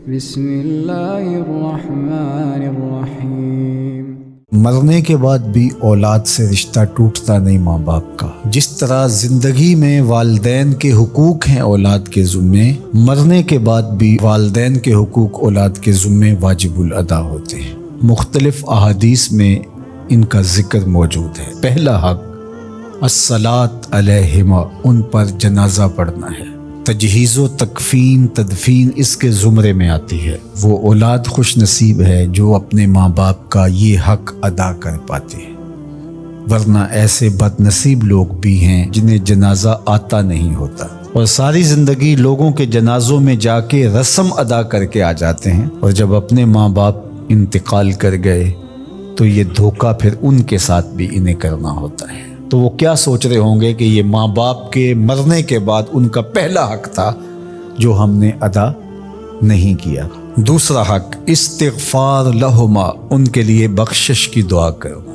بسم اللہ الرحمن الرحیم۔ مرنے کے بعد بھی اولاد سے رشتہ ٹوٹتا نہیں ماں باپ کا۔ جس طرح زندگی میں والدین کے حقوق ہیں اولاد کے ذمے، مرنے کے بعد بھی والدین کے حقوق اولاد کے ذمے واجب الادا ہوتے ہیں۔ مختلف احادیث میں ان کا ذکر موجود ہے۔ پہلا حق الصلاۃ علیہما، ان پر جنازہ پڑھنا ہے۔ تجہیز و تکفین تدفین اس کے زمرے میں آتی ہے۔ وہ اولاد خوش نصیب ہے جو اپنے ماں باپ کا یہ حق ادا کر پاتے ہیں، ورنہ ایسے بد نصیب لوگ بھی ہیں جنہیں جنازہ آتا نہیں ہوتا اور ساری زندگی لوگوں کے جنازوں میں جا کے رسم ادا کر کے آ جاتے ہیں، اور جب اپنے ماں باپ انتقال کر گئے تو یہ دھوکہ پھر ان کے ساتھ بھی انہیں کرنا ہوتا ہے۔ تو وہ کیا سوچ رہے ہوں گے کہ یہ ماں باپ کے مرنے کے بعد ان کا پہلا حق تھا جو ہم نے ادا نہیں کیا۔ دوسرا حق استغفار لہما، ان کے لیے بخشش کی دعا کرنا،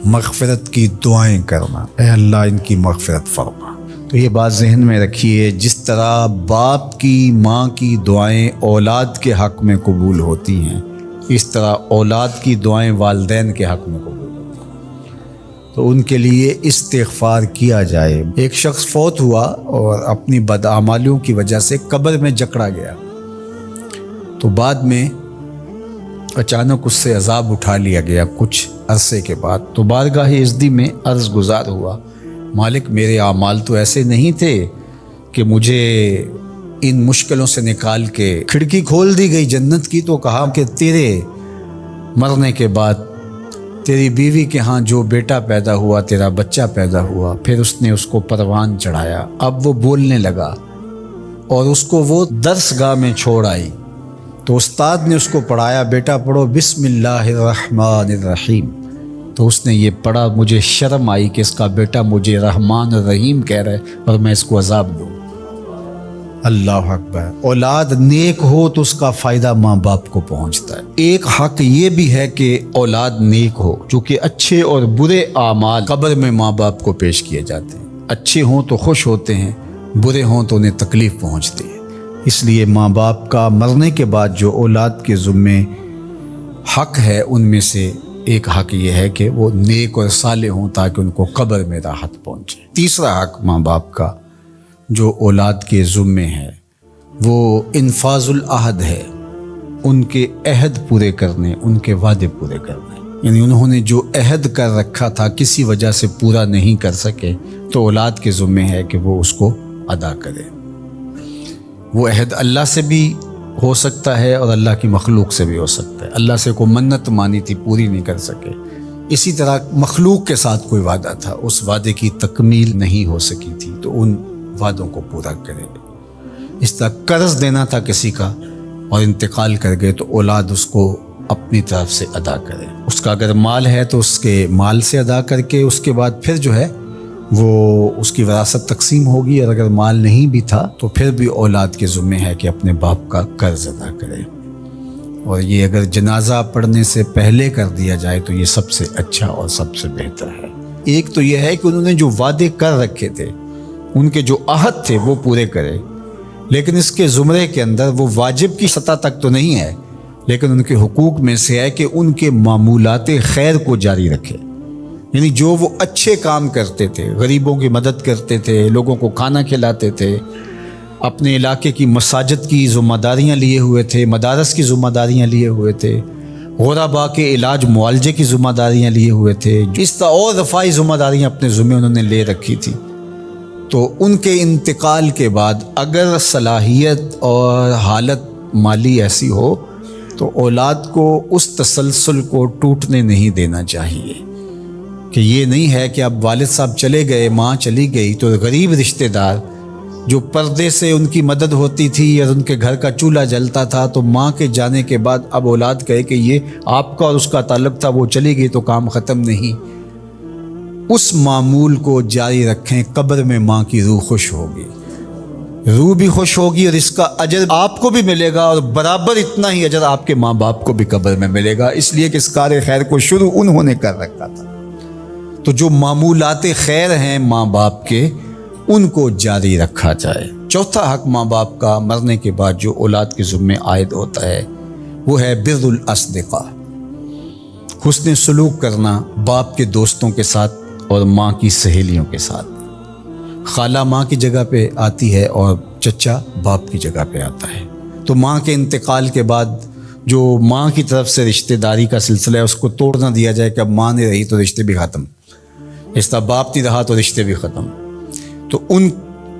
مغفرت کی دعائیں کرنا، اے اللہ ان کی مغفرت فرما۔ تو یہ بات ذہن میں رکھیے، جس طرح باپ کی ماں کی دعائیں اولاد کے حق میں قبول ہوتی ہیں، اس طرح اولاد کی دعائیں والدین کے حق میں قبول ہوتی ہیں۔ تو ان کے لیے استغفار کیا جائے۔ ایک شخص فوت ہوا اور اپنی بدعمالیوں کی وجہ سے قبر میں جکڑا گیا، تو بعد میں اچانک اس سے عذاب اٹھا لیا گیا کچھ عرصے کے بعد۔ تو بارگاہ عزدی میں عرض گزار ہوا، مالک میرے اعمال تو ایسے نہیں تھے کہ مجھے ان مشکلوں سے نکال کے کھڑکی کھول دی گئی جنت کی، تو کہا کہ تیرے مرنے کے بعد تیری بیوی کے ہاں جو بیٹا پیدا ہوا، تیرا بچہ پیدا ہوا، پھر اس نے اس کو پروان چڑھایا، اب وہ بولنے لگا اور اس کو وہ درس گاہ میں چھوڑ آئی، تو استاد نے اس کو پڑھایا، بیٹا پڑھو بسم اللہ الرحمن الرحیم۔ تو اس نے یہ پڑھا، مجھے شرم آئی کہ اس کا بیٹا مجھے رحمان الرحیم کہہ رہا ہے اور میں اس کو عذاب دوں۔ اللہ اکبر۔ اولاد نیک ہو تو اس کا فائدہ ماں باپ کو پہنچتا ہے۔ ایک حق یہ بھی ہے کہ اولاد نیک ہو، چونکہ اچھے اور برے اعمال قبر میں ماں باپ کو پیش کیے جاتے ہیں۔ اچھے ہوں تو خوش ہوتے ہیں، برے ہوں تو انہیں تکلیف پہنچتی ہے۔ اس لیے ماں باپ کا مرنے کے بعد جو اولاد کے ذمے حق ہے، ان میں سے ایک حق یہ ہے کہ وہ نیک اور صالح ہوں تاکہ ان کو قبر میں راحت پہنچے۔ تیسرا حق ماں باپ کا جو اولاد کے ذمے ہے وہ انفاذ العہد ہے، ان کے عہد پورے کرنے، ان کے وعدے پورے کرنے۔ یعنی انہوں نے جو عہد کر رکھا تھا کسی وجہ سے پورا نہیں کر سکے، تو اولاد کے ذمے ہے کہ وہ اس کو ادا کرے۔ وہ عہد اللہ سے بھی ہو سکتا ہے اور اللہ کی مخلوق سے بھی ہو سکتا ہے۔ اللہ سے کوئی منت مانی تھی، پوری نہیں کر سکے، اسی طرح مخلوق کے ساتھ کوئی وعدہ تھا، اس وعدے کی تکمیل نہیں ہو سکی تھی، تو ان وعدوں کو پورا کرے۔ اس طرح قرض دینا تھا کسی کا اور انتقال کر گئے، تو اولاد اس کو اپنی طرف سے ادا کرے۔ اس کا اگر مال ہے تو اس کے مال سے ادا کر کے اس کے بعد پھر جو ہے وہ اس کی وراثت تقسیم ہوگی، اور اگر مال نہیں بھی تھا تو پھر بھی اولاد کے ذمہ ہے کہ اپنے باپ کا قرض ادا کرے۔ اور یہ اگر جنازہ پڑھنے سے پہلے کر دیا جائے تو یہ سب سے اچھا اور سب سے بہتر ہے۔ ایک تو یہ ہے کہ انہوں نے جو وعدے کر رکھے تھے، ان کے جو عہد تھے وہ پورے کرے، لیکن اس کے زمرے کے اندر وہ واجب کی سطح تک تو نہیں ہے، لیکن ان کے حقوق میں سے ہے کہ ان کے معمولات خیر کو جاری رکھے۔ یعنی جو وہ اچھے کام کرتے تھے، غریبوں کی مدد کرتے تھے، لوگوں کو کھانا کھلاتے تھے، اپنے علاقے کی مساجد کی ذمہ داریاں لیے ہوئے تھے، مدارس کی ذمہ داریاں لیے ہوئے تھے، غرباء کے علاج معالجے کی ذمہ داریاں لیے ہوئے تھے، اس طرح اور رفاعی ذمہ داریاں اپنے ذمہ انہوں نے لے رکھی تھی، تو ان کے انتقال کے بعد اگر صلاحیت اور حالت مالی ایسی ہو تو اولاد کو اس تسلسل کو ٹوٹنے نہیں دینا چاہیے، کہ یہ نہیں ہے کہ اب والد صاحب چلے گئے، ماں چلی گئی، تو غریب رشتہ دار جو پردے سے ان کی مدد ہوتی تھی اور ان کے گھر کا چولہا جلتا تھا، تو ماں کے جانے کے بعد اب اولاد کہے کہ یہ آپ کا اور اس کا تعلق تھا، وہ چلی گئی تو کام ختم نہیں۔ اس معمول کو جاری رکھیں، قبر میں ماں کی روح خوش ہوگی، روح بھی خوش ہوگی، اور اس کا اجر آپ کو بھی ملے گا، اور برابر اتنا ہی اجر آپ کے ماں باپ کو بھی قبر میں ملے گا، اس لیے کہ اس کار خیر کو شروع انہوں نے کر رکھا تھا۔ تو جو معمولات خیر ہیں ماں باپ کے، ان کو جاری رکھا جائے۔ چوتھا حق ماں باپ کا مرنے کے بعد جو اولاد کے ذمے عائد ہوتا ہے وہ ہے بر الاصدقاء، حسن سلوک کرنا باپ کے دوستوں کے ساتھ اور ماں کی سہیلیوں کے ساتھ۔ خالہ ماں کی جگہ پہ آتی ہے اور چچا باپ کی جگہ پہ آتا ہے، تو ماں کے انتقال کے بعد جو ماں کی طرف سے رشتہ داری کا سلسلہ ہے اس کو توڑ نہ دیا جائے کہ اب ماں نہیں رہی تو رشتے بھی ختم، اس طرح باپ نہیں رہا تو رشتے بھی ختم، تو ان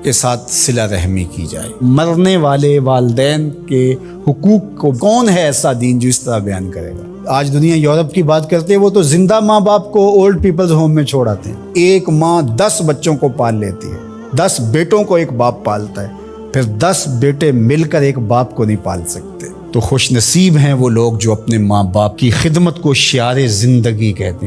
کے ساتھ صلہ رحمی کی جائے۔ مرنے والے والدین کے حقوق کو کون ہے ایسا دین جو اس طرح بیان کرے گا؟ آج دنیا یورپ کی بات کرتے ہیں، وہ تو زندہ ماں باپ کو اولڈ پیپلز ہوم میں چھوڑ آتے ہیں۔ ایک ماں 10 بچوں کو پال لیتی ہے، 10 بیٹوں کو ایک باپ پالتا ہے، پھر 10 بیٹے مل کر ایک باپ کو نہیں پال سکتے۔ تو خوش نصیب ہیں وہ لوگ جو اپنے ماں باپ کی خدمت کو شعار زندگی کہتے ہیں۔